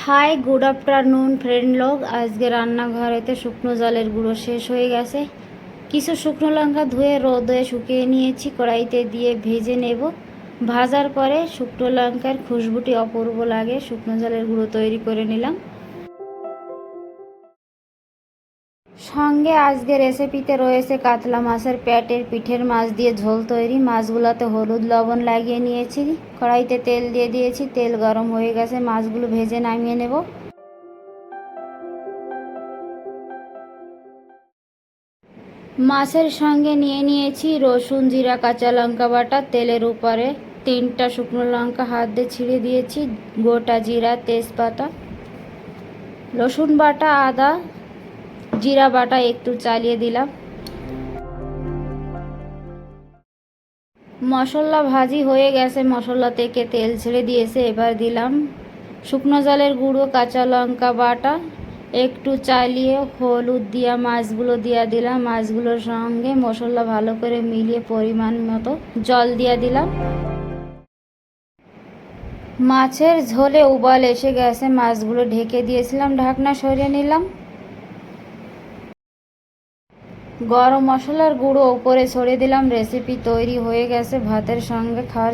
Hi good afternoon friend লোক। আজকে রান্নাঘরেতে শুকনো জলের গুঁড়ো শেষ হয়ে গেছে। কিছু শুকনো লঙ্কা ধুয়ে রোদে শুকিয়ে নিয়েছি, কড়াইতে দিয়ে ভেজে নেব। ভাজার পরে শুকনো লঙ্কার খুশবুটি অপূর্ব লাগে। শুকনো জলের গুঁড়ো তৈরি করে নিলাম। সঙ্গে আজকে রেসিপিতে রয়েছে কাতলা মাছের পেটের পিঠের মাছ দিয়ে ঝোল তৈরি। মাছগুলোতে হলুদ লবণ লাগিয়ে নিয়েছি। কড়াইতে তেল দিয়ে দিয়েছি, তেল গরম হয়ে গেছে, মাছগুলো ভেজে নামিয়ে নেব। মাছের সঙ্গে নিয়ে নিয়েছি রসুন, জিরা, কাঁচা লঙ্কা বাটা। তেলের উপরে 3টা শুকনো লঙ্কা হাত দিয়ে ছিঁড়ে দিয়েছি, গোটা জিরা, তেজপাতা, রসুন বাটা, আদা, জিরা বাটা একটু চালিয়ে দিলাম। মশলা ভাজি হয়ে গেছে, মশলা থেকে তেল ছেড়ে দিয়েছে। এবার দিলাম শুকনো জলের গুঁড়ো, কাঁচা লঙ্কা বাটা, একটু চালিয়ে হলুদ দিয়া মাছগুলো দিয়ে দিলাম। মাছগুলোর সঙ্গে মশলা ভালো করে মিলিয়ে পরিমাণ মতো জল দিয়ে দিলাম। মাছের ঝোলে উবাল এসে গেছে, মাছগুলো ঢেকে দিয়েছিলাম, ঢাকনা সরিয়ে নিলাম। গরম মশলার গুঁড়ো উপরে ছড়িয়ে দিলাম। রেসিপি তৈরি হয়ে গেছে। ভাতের সঙ্গে খাওয়ার